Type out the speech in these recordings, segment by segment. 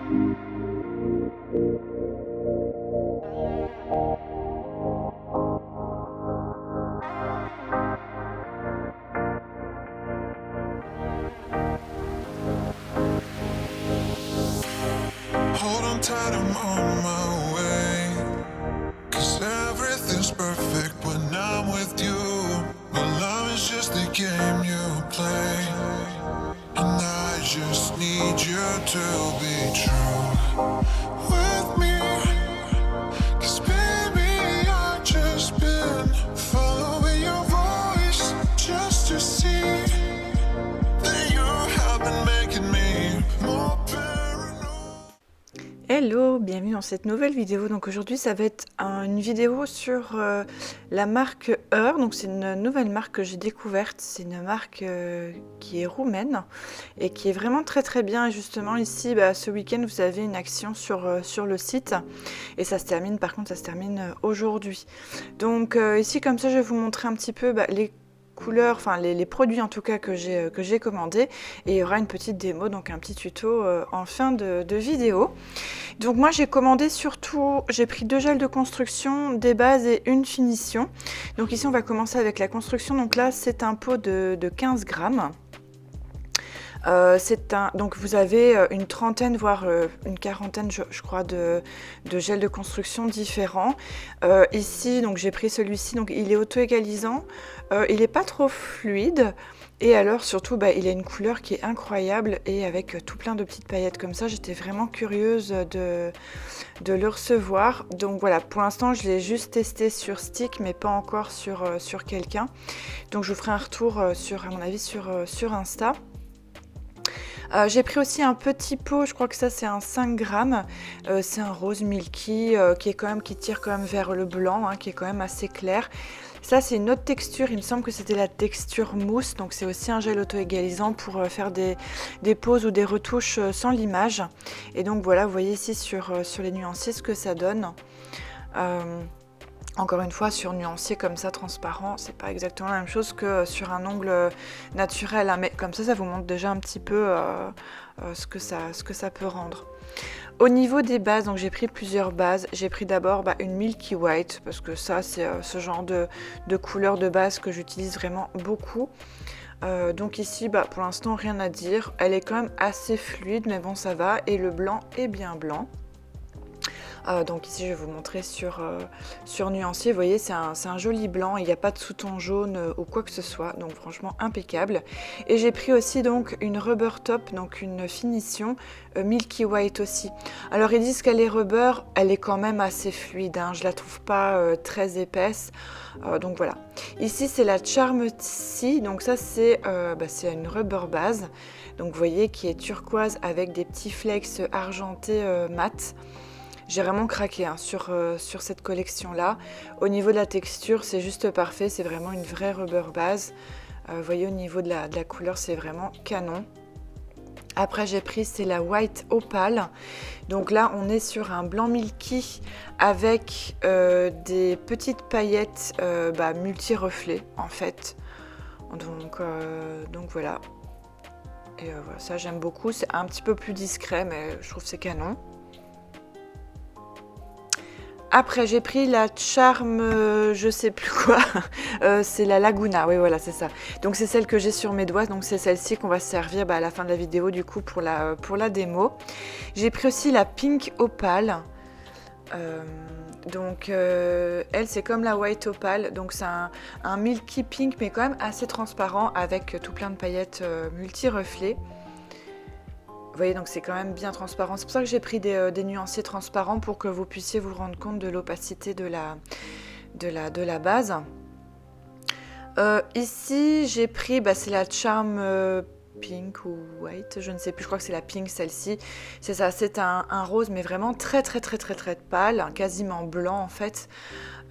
Hold on tight, I'm on my way. 'Cause everything's perfect when I'm with you. But love is just a game you play. And I just need you to be true with me. 'Cause baby, I've just been following your voice just to see that you have been making me more paranoid. Hello, bienvenue dans cette nouvelle vidéo. Donc aujourd'hui ça va être une vidéo sur la marque Heur. Donc c'est une nouvelle marque que j'ai découverte. C'est une marque qui est roumaine et qui est vraiment très très bien. Et justement ici ce week-end vous avez une action sur le site et ça se termine, par contre ça se termine aujourd'hui. Donc ici comme ça je vais vous montrer un petit peu les couleurs, enfin les produits en tout cas que j'ai commandés, et il y aura une petite démo, donc un petit tuto en fin de vidéo. Donc moi j'ai commandé surtout, j'ai pris 2 gels de construction, des bases et une finition. Donc ici on va commencer avec la construction. Donc là c'est un pot de 15 grammes. Donc vous avez une trentaine voire une quarantaine je crois de gels de construction différents. Ici donc j'ai pris celui-ci, donc il est auto-égalisant, il n'est pas trop fluide et alors surtout il a une couleur qui est incroyable et avec tout plein de petites paillettes comme ça. J'étais vraiment curieuse de le recevoir. Donc voilà, pour l'instant je l'ai juste testé sur stick mais pas encore sur quelqu'un. Donc je vous ferai un retour à mon avis sur Insta. J'ai pris aussi un petit pot, je crois que ça c'est un 5 grammes, c'est un rose milky qui tire quand même vers le blanc, qui est quand même assez clair. Ça c'est une autre texture, il me semble que c'était la texture mousse, donc c'est aussi un gel auto-égalisant pour faire des poses ou des retouches sans l'image. Et donc voilà, vous voyez ici sur les nuanciers ce que ça donne. Encore une fois, sur nuancier comme ça, transparent, c'est pas exactement la même chose que sur un ongle naturel, mais comme ça vous montre déjà un petit peu ce que ça peut rendre. Au niveau des bases, donc j'ai pris plusieurs bases. J'ai pris d'abord une Milky White, parce que ça c'est ce genre de couleur de base que j'utilise vraiment beaucoup. Donc ici, pour l'instant rien à dire. Elle est quand même assez fluide, mais bon ça va, et le blanc est bien blanc. Donc ici je vais vous montrer sur nuancier, vous voyez c'est un joli blanc, il n'y a pas de sous-ton jaune ou quoi que ce soit, donc franchement impeccable. Et j'ai pris aussi donc une rubber top, donc une finition Milky White aussi. Alors ils disent qu'elle est rubber, elle est quand même assez fluide, je la trouve pas très épaisse, donc voilà. Ici c'est la Charm Sea, donc ça c'est une rubber base, donc vous voyez qui est turquoise avec des petits flecks argentés mat. J'ai vraiment craqué sur cette collection-là. Au niveau de la texture, c'est juste parfait. C'est vraiment une vraie rubber base. Vous voyez, au niveau de la couleur, c'est vraiment canon. Après, j'ai pris, c'est la White Opal. Donc là, on est sur un blanc milky avec des petites paillettes multi-reflets, en fait. Donc voilà. Et voilà, ça, j'aime beaucoup. C'est un petit peu plus discret, mais je trouve que c'est canon. Après j'ai pris la Charm, je sais plus quoi, c'est la Laguna, oui voilà c'est ça. Donc c'est celle que j'ai sur mes doigts, donc c'est celle-ci qu'on va se servir à la fin de la vidéo du coup pour la démo. J'ai pris aussi la Pink Opal, elle c'est comme la White Opal, donc c'est un milky pink mais quand même assez transparent avec tout plein de paillettes multi-reflets. Vous voyez, donc c'est quand même bien transparent. C'est pour ça que j'ai pris des nuanciers transparents pour que vous puissiez vous rendre compte de l'opacité de la base. Ici, j'ai pris, c'est la Charm Pink ou White, je ne sais plus, je crois que c'est la Pink celle-ci. C'est ça, c'est un rose mais vraiment très pâle, quasiment blanc en fait.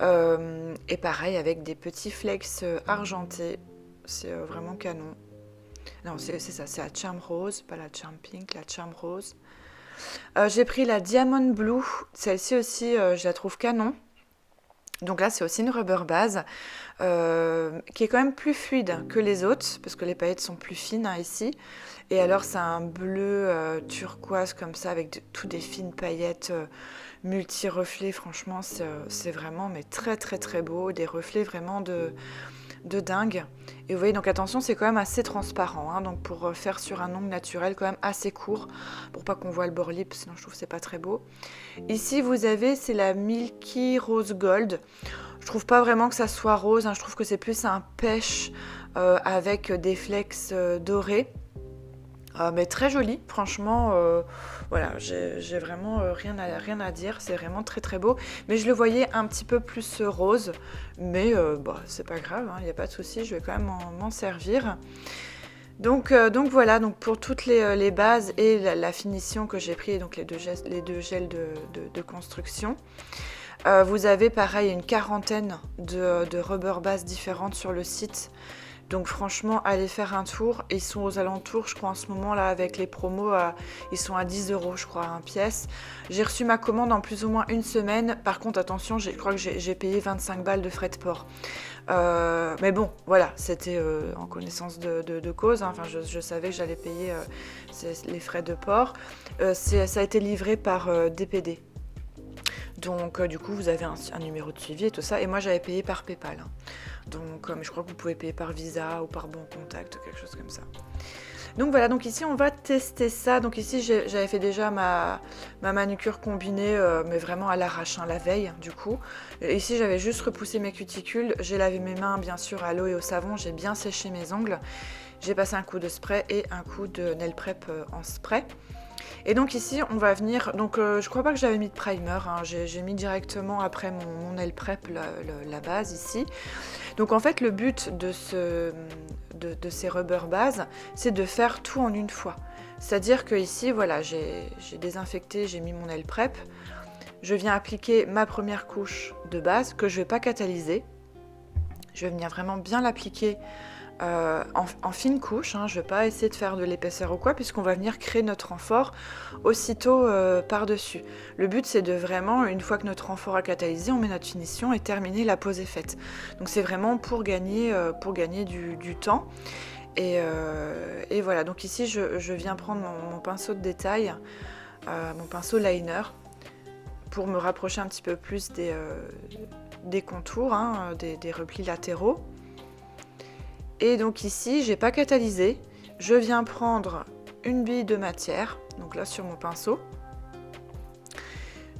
Et pareil avec des petits flecks argentés, c'est vraiment canon. Non, c'est ça, c'est la Charm Rose, pas la Charm Pink, la Charm Rose. J'ai pris la Diamond Blue, celle-ci aussi, je la trouve canon. Donc là, c'est aussi une rubber base qui est quand même plus fluide que les autres, parce que les paillettes sont plus fines hein, ici. Et alors, c'est un bleu turquoise comme ça, avec toutes des fines paillettes multi-reflets. Franchement, c'est vraiment mais très très très beau. Des reflets vraiment de dingue. Et vous voyez, donc attention, c'est quand même assez transparent. Hein, donc pour faire sur un ongle naturel, quand même assez court, pour pas qu'on voit le bord lip, sinon je trouve que c'est pas très beau. Ici, vous avez, c'est la Milky Rose Gold. Je trouve pas vraiment que ça soit rose, hein, je trouve que c'est plus un pêche avec des flecks dorés. Mais très joli, franchement, voilà, j'ai vraiment rien à dire, c'est vraiment très très beau. Mais je le voyais un petit peu plus rose, mais bah, c'est pas grave, il n'y a pas de souci, je vais quand même m'en servir. Donc voilà, donc pour toutes les bases et la finition que j'ai pris, donc les deux gels de construction, vous avez pareil une quarantaine de rubber bases différentes sur le site. Donc franchement, allez faire un tour. Ils sont aux alentours, je crois en ce moment là avec les promos, ils sont à 10 € je crois, un pièce. J'ai reçu ma commande en plus ou moins une semaine. Par contre, attention, je crois que j'ai payé 25 balles de frais de port. Mais bon, voilà, c'était en connaissance de cause. Hein. Enfin, je savais que j'allais payer les frais de port. Ça a été livré par DPD. Donc du coup, vous avez un numéro de suivi et tout ça. Et moi, j'avais payé par PayPal. Hein. Donc je crois que vous pouvez payer par Visa ou par Bon Contact, quelque chose comme ça. Donc voilà, donc ici on va tester ça. Donc ici j'avais fait déjà ma manucure combinée, mais vraiment à l'arrache, hein, la veille du coup. Et ici j'avais juste repoussé mes cuticules, j'ai lavé mes mains bien sûr à l'eau et au savon, j'ai bien séché mes ongles. J'ai passé un coup de spray et un coup de nail prep en spray. Et donc ici on va venir, donc je crois pas que j'avais mis de primer, hein. J'ai mis directement après mon nail prep la base ici. Donc en fait le but de ces rubber bases, c'est de faire tout en une fois. C'est-à-dire que ici voilà, j'ai désinfecté, j'ai mis mon nail prep, je viens appliquer ma première couche de base que je vais pas catalyser. Je vais venir vraiment bien l'appliquer en fine couche, hein. Je ne vais pas essayer de faire de l'épaisseur ou quoi, puisqu'on va venir créer notre renfort aussitôt par-dessus. Le but, c'est de vraiment, une fois que notre renfort a catalysé, on met notre finition et terminer, la pose est faite. Donc c'est vraiment pour gagner du temps. Et voilà, donc ici, je viens prendre mon pinceau de détail, mon pinceau liner, pour me rapprocher un petit peu plus des contours, hein, des replis latéraux. Et donc ici, j'ai pas catalysé, je viens prendre une bille de matière, donc là sur mon pinceau.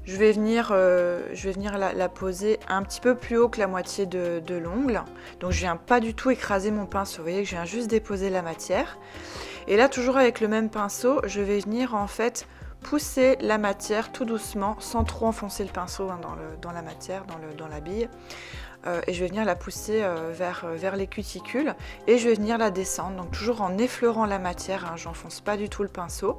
Je vais venir la poser un petit peu plus haut que la moitié de l'ongle. Donc je viens pas du tout écraser mon pinceau, vous voyez que je viens juste déposer la matière. Et là, toujours avec le même pinceau, je vais venir en fait pousser la matière tout doucement, sans trop enfoncer le pinceau hein, dans la matière, dans la bille. Et je vais venir la pousser vers les cuticules et je vais venir la descendre, donc toujours en effleurant la matière, hein, j'enfonce pas du tout le pinceau.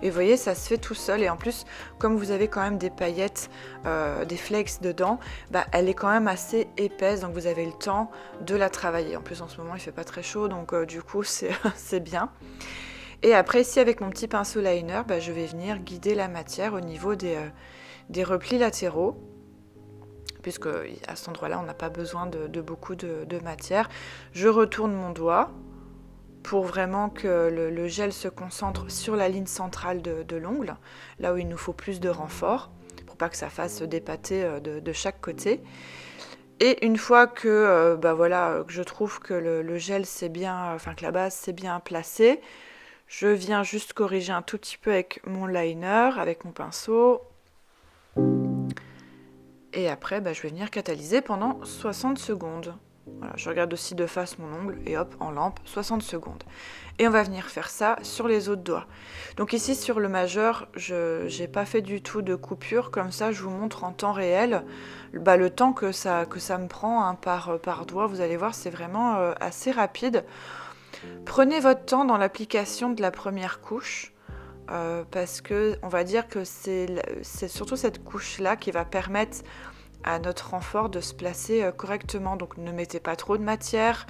Et vous voyez, ça se fait tout seul et en plus, comme vous avez quand même des paillettes, des flakes dedans, bah, elle est quand même assez épaisse, donc vous avez le temps de la travailler. En plus, en ce moment, il fait pas très chaud, donc du coup, c'est bien. Et après, ici, avec mon petit pinceau liner, bah, je vais venir guider la matière au niveau des replis latéraux, puisque à cet endroit-là, on n'a pas besoin de beaucoup de matière. Je retourne mon doigt pour vraiment que le gel se concentre sur la ligne centrale de l'ongle, là où il nous faut plus de renfort, pour pas que ça fasse dépâter de chaque côté. Et une fois que, que je trouve que le gel c'est bien, que la base c'est bien placée, je viens juste corriger un tout petit peu avec mon liner, avec mon pinceau. Et après, je vais venir catalyser pendant 60 secondes. Voilà, je regarde aussi de face mon ongle et hop, en lampe, 60 secondes. Et on va venir faire ça sur les autres doigts. Donc ici, sur le majeur, je n'ai pas fait du tout de coupure. Comme ça, je vous montre en temps réel le temps que ça me prend hein, par doigt. Vous allez voir, c'est vraiment assez rapide. Prenez votre temps dans l'application de la première couche. Parce que on va dire que c'est surtout cette couche-là qui va permettre à notre renfort de se placer correctement. Donc ne mettez pas trop de matière,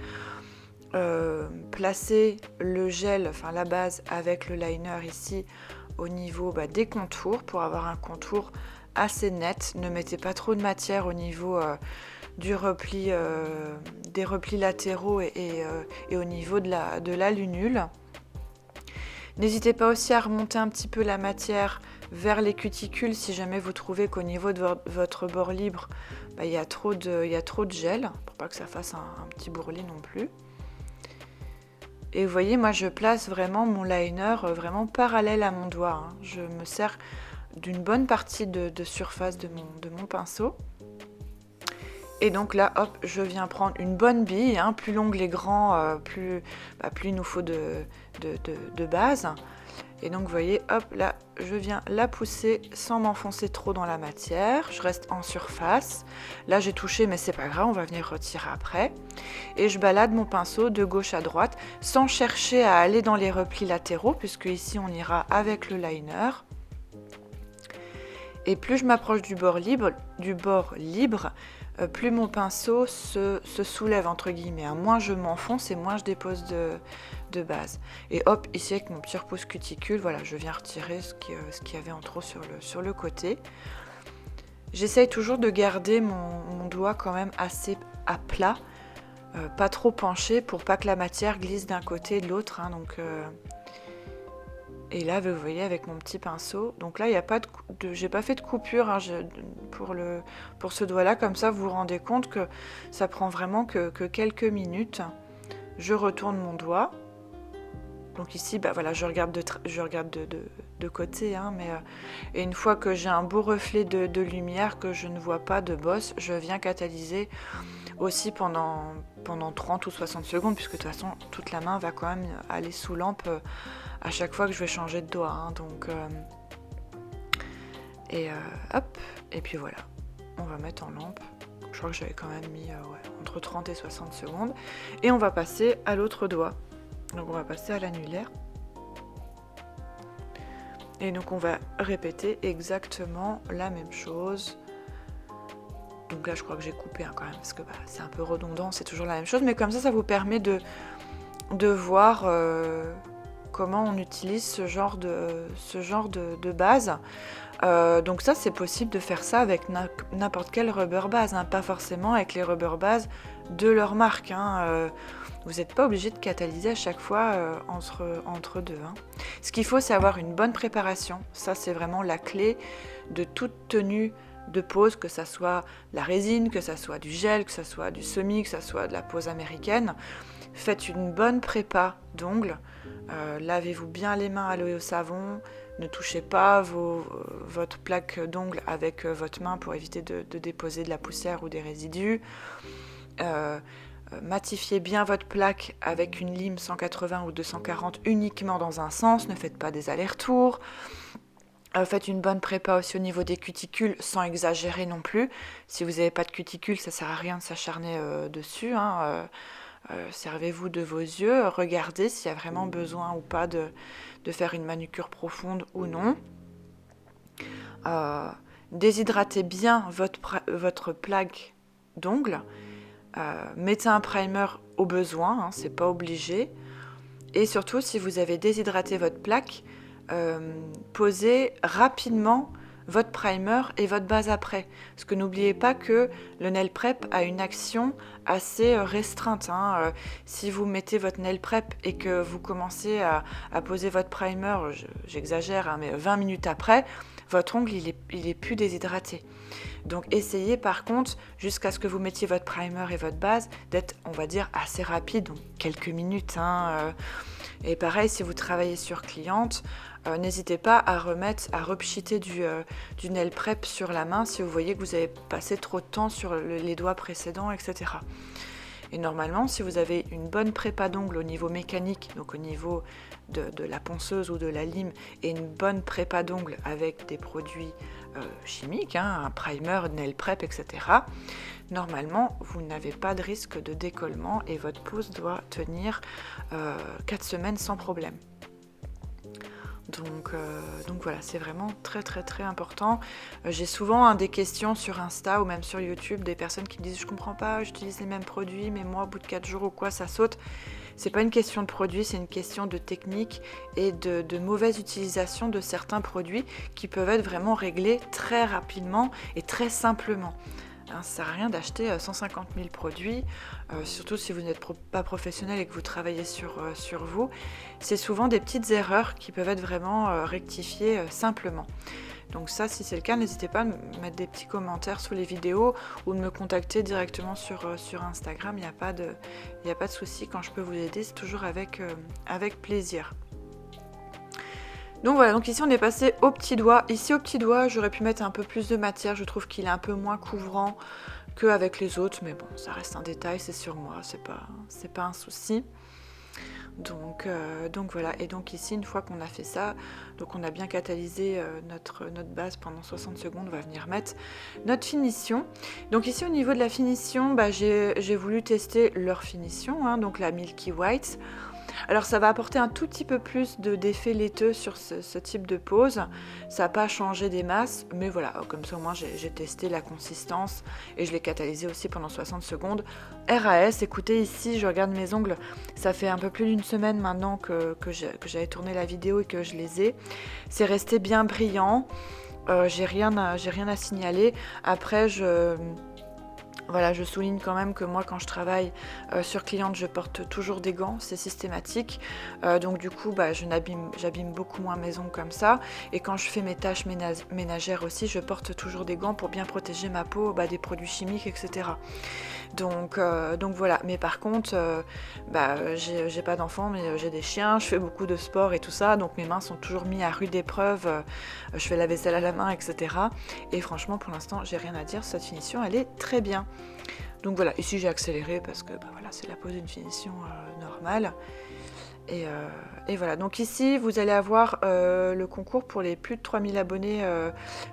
placez le gel, la base avec le liner ici au niveau des contours pour avoir un contour assez net. Ne mettez pas trop de matière au niveau du repli, des replis latéraux et au niveau de la lunule. N'hésitez pas aussi à remonter un petit peu la matière vers les cuticules si jamais vous trouvez qu'au niveau de votre bord libre, il y a trop de gel, pour pas que ça fasse un petit bourrelet non plus. Et vous voyez, moi je place vraiment mon liner vraiment parallèle à mon doigt. Je me sers d'une bonne partie de surface de mon pinceau. Et donc là, hop, je viens prendre une bonne bille, plus longue les grands, plus il nous faut de base. Et donc vous voyez, hop, là, je viens la pousser sans m'enfoncer trop dans la matière. Je reste en surface. Là, j'ai touché, mais c'est pas grave, on va venir retirer après. Et je balade mon pinceau de gauche à droite, sans chercher à aller dans les replis latéraux, puisque ici, on ira avec le liner. Et plus je m'approche du bord libre, plus mon pinceau se soulève entre guillemets. Moins je m'enfonce et moins je dépose de base. Et hop, ici avec mon petit repousse cuticule, voilà, je viens retirer ce qu'il y avait en trop sur le côté. J'essaye toujours de garder mon doigt quand même assez à plat, pas trop penché pour pas que la matière glisse d'un côté et de l'autre. Et là, vous voyez, avec mon petit pinceau, donc là, il y a pas j'ai pas fait de coupure pour ce doigt-là. Comme ça, vous vous rendez compte que ça prend vraiment que quelques minutes. Je retourne mon doigt. Donc ici, voilà, je regarde de côté, et une fois que j'ai un beau reflet de lumière, que je ne vois pas de bosse, je viens catalyser aussi pendant 30 ou 60 secondes, puisque de toute façon, toute la main va quand même aller sous lampe à chaque fois que je vais changer de doigt. Hop, et puis voilà, on va mettre en lampe. Je crois que j'avais quand même mis entre 30 et 60 secondes. Et on va passer à l'autre doigt. Donc on va passer à l'annulaire. Et donc on va répéter exactement la même chose. Donc là je crois que j'ai coupé quand même, parce que c'est un peu redondant, c'est toujours la même chose. Mais comme ça vous permet de voir comment on utilise ce genre de base. Donc ça, c'est possible de faire ça avec n'importe quelle rubber base, pas forcément avec les rubber bases de leur marque. Vous n'êtes pas obligé de catalyser à chaque fois entre deux. Ce qu'il faut, c'est avoir une bonne préparation. Ça, c'est vraiment la clé de toute tenue de pose, que ça soit la résine, que ça soit du gel, que ça soit du semi, que ça soit de la pose américaine. Faites une bonne prépa d'ongles. Lavez-vous bien les mains à l'eau et au savon. Ne touchez pas votre plaque d'ongles avec votre main pour éviter de déposer de la poussière ou des résidus. Matifiez bien votre plaque avec une lime 180 ou 240 uniquement dans un sens. Ne faites pas des allers-retours. Faites une bonne prépa aussi au niveau des cuticules sans exagérer non plus. Si vous n'avez pas de cuticules, ça ne sert à rien de s'acharner dessus. Servez-vous de vos yeux, regardez s'il y a vraiment besoin ou pas de faire une manucure profonde ou non. Déshydratez bien votre plaque d'ongles. Mettez un primer au besoin, c'est pas obligé. Et surtout, si vous avez déshydraté votre plaque, posez rapidement votre primer et votre base après. Parce que n'oubliez pas que le nail prep a une action assez restreinte. Si vous mettez votre nail prep et que vous commencez à poser votre primer, j'exagère, mais 20 minutes après, votre ongle il est plus déshydraté. Donc essayez par contre, jusqu'à ce que vous mettiez votre primer et votre base, d'être, on va dire, assez rapide, donc quelques minutes. Et pareil, si vous travaillez sur cliente, n'hésitez pas à repchiter du nail prep sur la main si vous voyez que vous avez passé trop de temps sur les doigts précédents, etc. Et normalement, si vous avez une bonne prépa d'ongles au niveau mécanique, donc au niveau de la ponceuse ou de la lime, et une bonne prépa d'ongles avec des produits chimiques, un primer, nail prep, etc., normalement, vous n'avez pas de risque de décollement et votre pose doit tenir 4 semaines sans problème. Donc voilà, c'est vraiment très très très important. J'ai souvent des questions sur Insta ou même sur YouTube, des personnes qui me disent « je comprends pas, j'utilise les mêmes produits, mais moi au bout de 4 jours ou quoi ça saute ». C'est pas une question de produit, c'est une question de technique et de mauvaise utilisation de certains produits qui peuvent être vraiment réglés très rapidement et très simplement. Ça ne sert à rien d'acheter 150 000 produits, surtout si vous n'êtes pas professionnel et que vous travaillez sur vous. C'est souvent des petites erreurs qui peuvent être vraiment rectifiées simplement. Donc ça, si c'est le cas, n'hésitez pas à me mettre des petits commentaires sous les vidéos ou de me contacter directement sur Instagram. Il n'y a pas de souci. Quand je peux vous aider, c'est toujours avec plaisir. Donc voilà, donc ici on est passé au petit doigt. Ici au petit doigt, j'aurais pu mettre un peu plus de matière. Je trouve qu'il est un peu moins couvrant qu'avec les autres. Mais bon, ça reste un détail, c'est sur moi. C'est pas un souci. Donc voilà, et donc ici une fois qu'on a fait ça, donc on a bien catalysé notre base pendant 60 secondes, on va venir mettre notre finition. Donc ici au niveau de la finition, j'ai voulu tester leur finition, hein, donc la Milky White. Alors ça va apporter un tout petit peu plus d'effet laiteux sur ce type de pose. Ça n'a pas changé des masses, mais voilà, comme ça au moins j'ai testé la consistance et je l'ai catalysé aussi pendant 60 secondes. RAS, écoutez ici, je regarde mes ongles, ça fait un peu plus d'une semaine maintenant que j'avais tourné la vidéo et que je les ai. C'est resté bien brillant, j'ai rien à signaler. Après voilà, je souligne quand même que moi, quand je travaille sur cliente, je porte toujours des gants, c'est systématique. Donc du coup, j'abîme beaucoup moins mes ongles comme ça. Et quand je fais mes tâches ménagères aussi, je porte toujours des gants pour bien protéger ma peau des produits chimiques, etc. Donc voilà. Mais par contre, j'ai pas d'enfants, mais j'ai des chiens, je fais beaucoup de sport et tout ça. Donc mes mains sont toujours mises à rude épreuve. Je fais la vaisselle à la main, etc. Et franchement, pour l'instant, j'ai rien à dire. Cette finition, elle est très bien. Donc voilà, ici j'ai accéléré parce que voilà, c'est la pose d'une finition normale. Et voilà, donc ici vous allez avoir le concours pour les plus de 3000 abonnés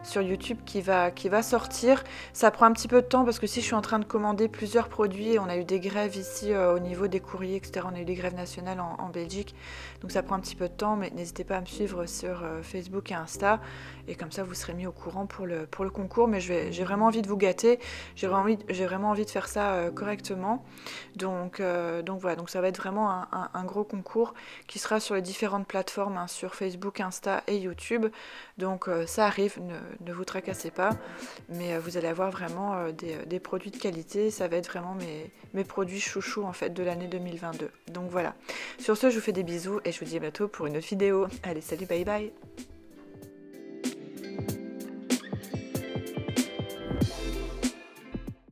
sur YouTube qui va sortir. Ça prend un petit peu de temps parce que si je suis en train de commander plusieurs produits, on a eu des grèves ici au niveau des courriers, etc. On a eu des grèves nationales en Belgique, donc ça prend un petit peu de temps, mais n'hésitez pas à me suivre sur Facebook et Insta, et comme ça vous serez mis au courant pour le concours. Mais j'ai vraiment envie de vous gâter, j'ai vraiment envie de faire ça correctement. Donc voilà, donc ça va être vraiment un gros concours qui sera sur les différentes plateformes, hein, sur Facebook, Insta et YouTube. Donc ça arrive, ne vous tracassez pas, mais vous allez avoir vraiment des produits de qualité. Ça va être vraiment mes produits chouchous en fait de l'année 2022. Donc voilà, sur ce je vous fais des bisous et je vous dis à bientôt pour une autre vidéo. Allez, salut, bye bye.